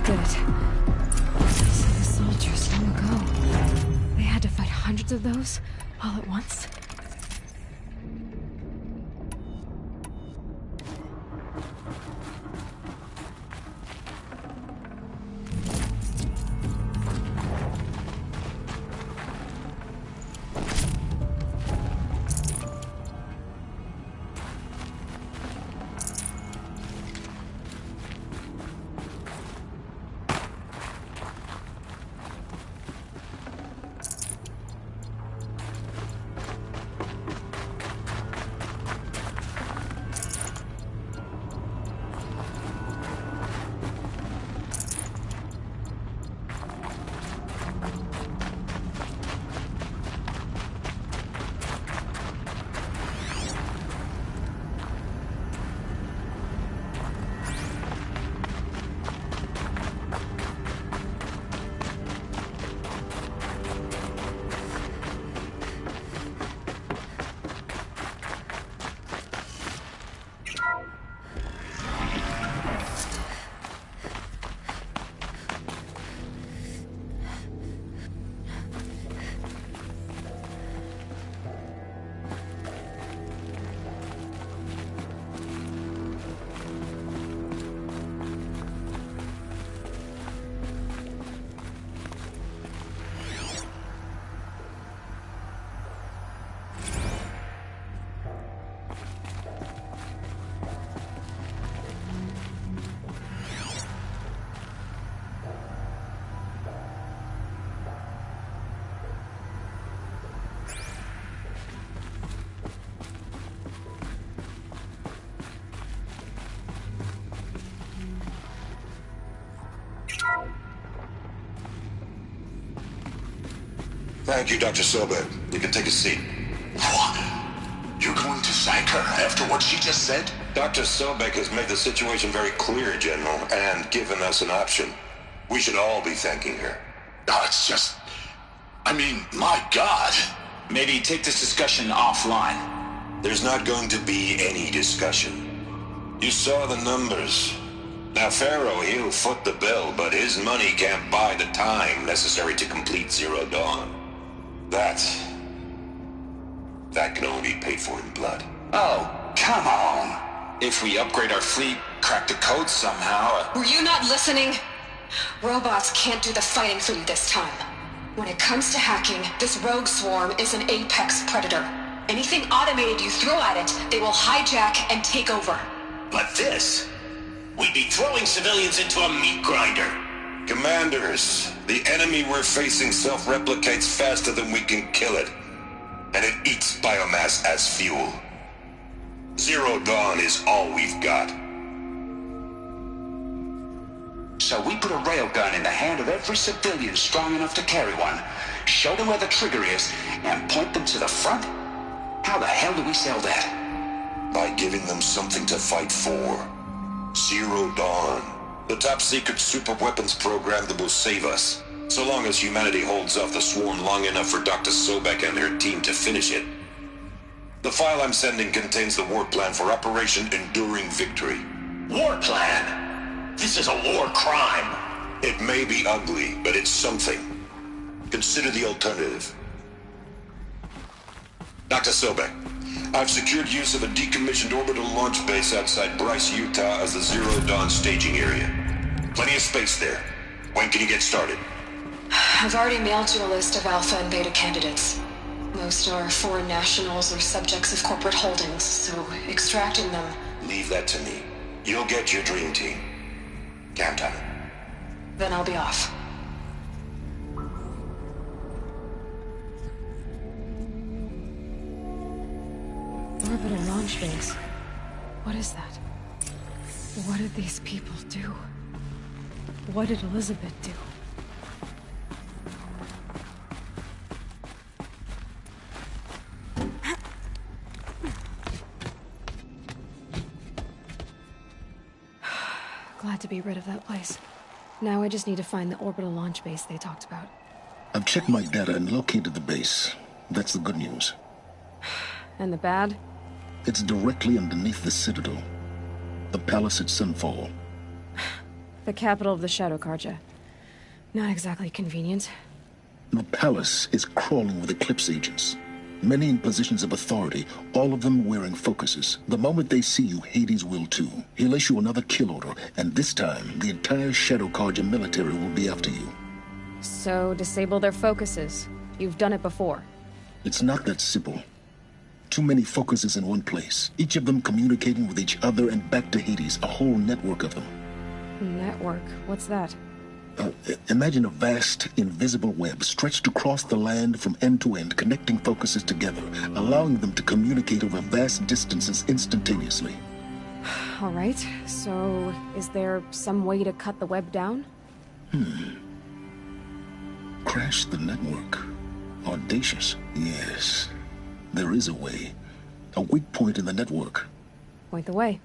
did it. These are the soldiers long ago. They had to fight hundreds of those all at once. Thank you, Dr. Sobek. You can take a seat. What? You're going to sack her after what she just said? Dr. Sobek has made the situation very clear, General, and given us an option. We should all be thanking her. No, it's just... I mean, my God. Maybe take this discussion offline. There's not going to be any discussion. You saw the numbers. Now, Pharaoh, he'll foot the bill, but his money can't buy the time necessary to complete Zero Dawn. That can only be paid for in blood. Oh, come on. If we upgrade our fleet, crack the code somehow... Were you not listening? Robots can't do the fighting for you this time. When it comes to hacking, this rogue swarm is an apex predator. Anything automated you throw at it, they will hijack and take over. But this... we'd be throwing civilians into a meat grinder. Commanders, the enemy we're facing self-replicates faster than we can kill it. And it eats biomass as fuel. Zero Dawn is all we've got. So we put a railgun in the hand of every civilian strong enough to carry one, show them where the trigger is, and point them to the front? How the hell do we sell that? By giving them something to fight for. Zero Dawn. The top-secret super-weapons program that will save us. So long as humanity holds off the swarm long enough for Dr. Sobek and her team to finish it. The file I'm sending contains the war plan for Operation Enduring Victory. War plan? This is a war crime. It may be ugly, but it's something. Consider the alternative. Dr. Sobek, I've secured use of a decommissioned orbital launch base outside Bryce, Utah as the Zero Dawn staging area. Plenty of space there. When can you get started? I've already mailed you a list of Alpha and Beta candidates. Most are foreign nationals or subjects of corporate holdings, so extracting them... Leave that to me. You'll get your dream team. Count on it. Then I'll be off. Orbital launch base. What is that? What did these people do? What did Elizabeth do? Glad to be rid of that place. Now I just need to find the orbital launch base they talked about. I've checked my data and located the base. That's the good news. And the bad? It's directly underneath the Citadel. The palace at Sunfall. The capital of the Shadow Carja. Not exactly convenient. The palace is crawling with Eclipse agents. Many in positions of authority, all of them wearing focuses. The moment they see you, Hades will too. He'll issue another kill order, and this time, the entire Shadow Carja military will be after you. So, disable their focuses. You've done it before. It's not that simple. Too many focuses in one place, each of them communicating with each other and back to Hades, a whole network of them. Network? What's that? Imagine a vast, invisible web stretched across the land from end to end, connecting focuses together, allowing them to communicate over vast distances instantaneously. All right, so is there some way to cut the web down? Crash the network. Audacious. Yes, there is a way. A weak point in the network. Point the way.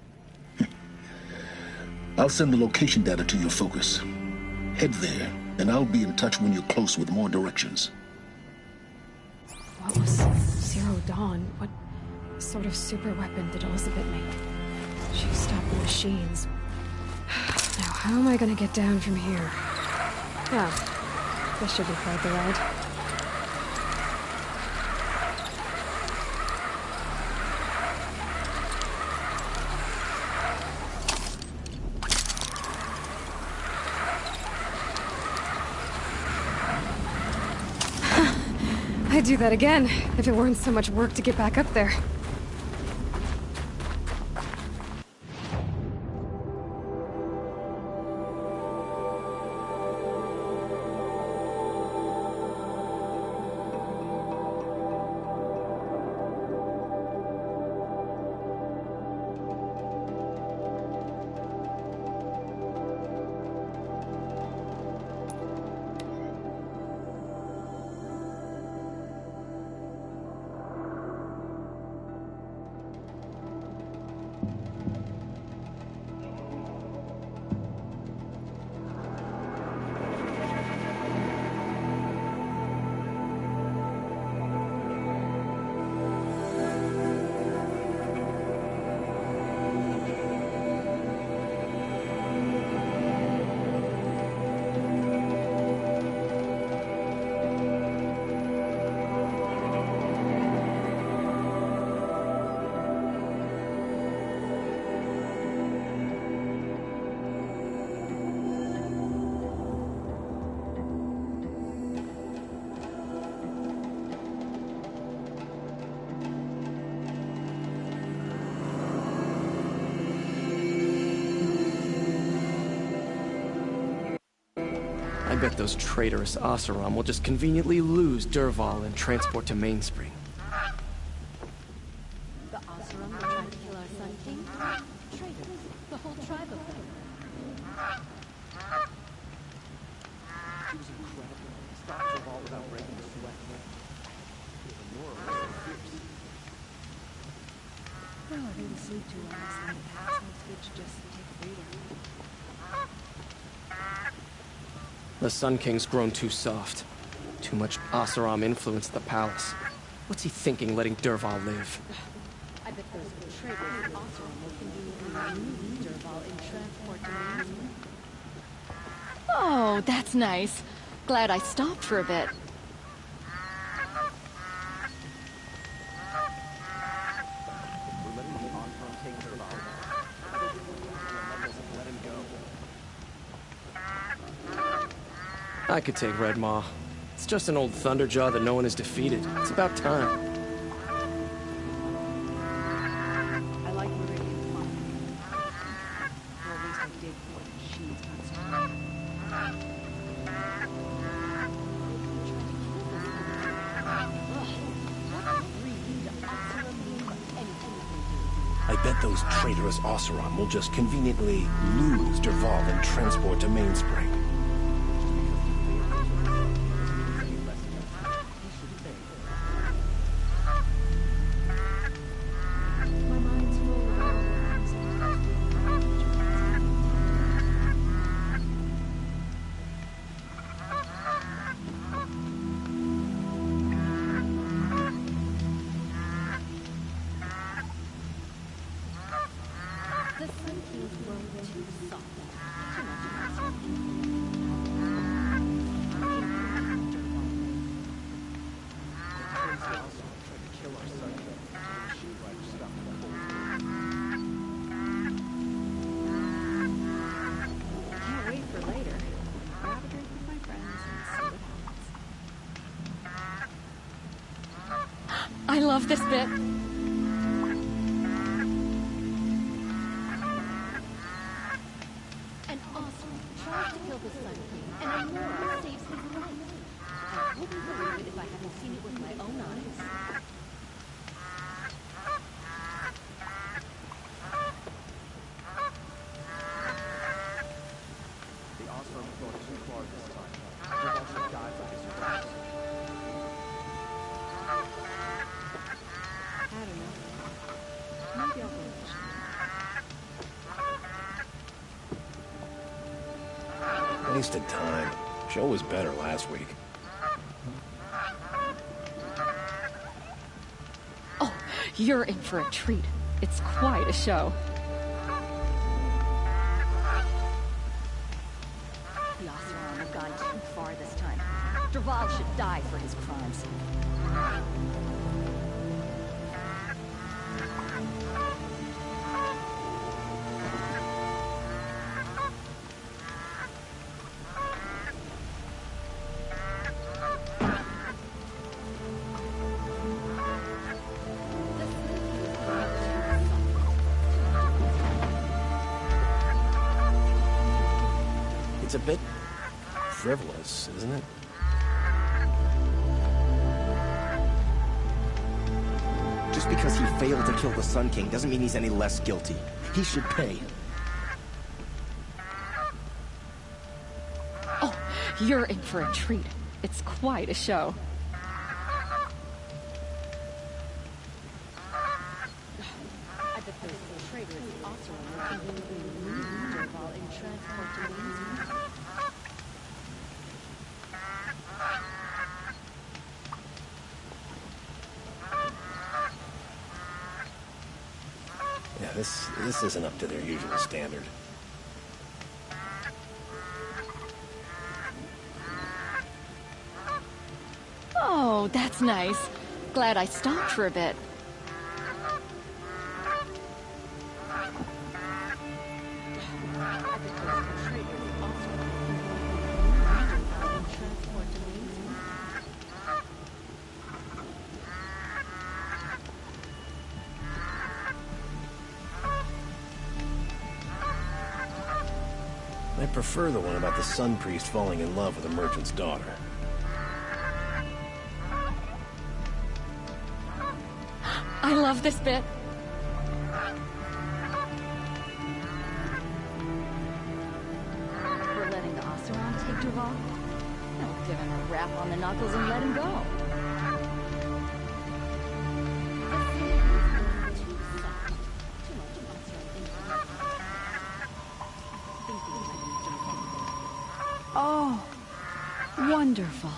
I'll send the location data to your focus. Head there, and I'll be in touch when you're close with more directions. What was Zero Dawn? What sort of super weapon did Elizabeth make? She stopped the machines. Now, how am I gonna get down from here? Oh, this should be quite the ride. I'd do that again, if it weren't so much work to get back up there. I bet those traitorous Oseram will just conveniently lose Dervahl and transport to Mainspring. The Oseram were trying to kill our Sun King? Traitors. The whole tribe of them. She was incredible. Stopped Dervahl without breaking a sweat. Nora was so fierce. Well, I didn't sleep too well last night. Perhaps it's good to just take a breather. The Sun King's grown too soft. Too much Oseram influence at the palace. What's he thinking, letting Dervahl live? I bet those traitors Oseram will conveniently remove Dervahl in transport to Mainspring. Oh, that's nice. Glad I stopped for a bit. I could take Red Maw. It's just an old Thunderjaw that no one has defeated. It's about time. I like Meridian's mind. Or at least I did before the machines got I bet those traitorous Oseram will just conveniently lose Dervahl and transport to Mainspring. The Sun King's grown too soft. Too much I love this bit. An Oseram tries to kill the Sun King, and Elnora saves his life. I wouldn't believe it if I hadn't seen it with my own eyes. The Oseram has gone too far this time. Dervahl should die for his crimes. I don't know. Maybe I'll go. Wasted time. Show was better last week. Oh, you're in for a treat. It's quite a show. The Oseram have gone too far this time. Dervahl should die for his crimes. It's a bit frivolous, isn't it? Just because he failed to kill the Sun King doesn't mean he's any less guilty. He should pay. Oh, you're in for a treat. It's quite a show. I bet those traitors Oseram will conveniently remove Dervahl and transport to Mainsmouth. Yeah, this isn't up to their usual standard. Oh, that's nice. Glad I stopped for a bit. I prefer the one about the Sun Priest falling in love with a merchant's daughter. I love this bit. We're letting the Oseram take Dervahl? No, give him a rap on the knuckles and let him go. Oh, wonderful.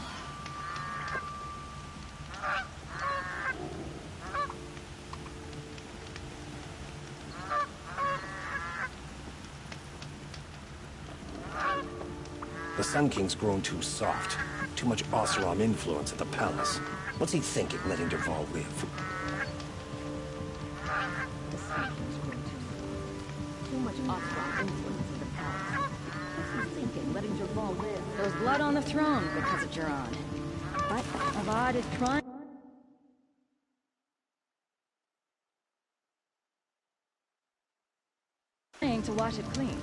The Sun King's grown too soft. Too much Oseram influence at the palace. What's he thinking, letting Dervahl live? Too much Oseram influence in the palace. What's he thinking, letting Dervahl live? There was blood on the throne because of Jiran. But Avad is trying to wash it clean.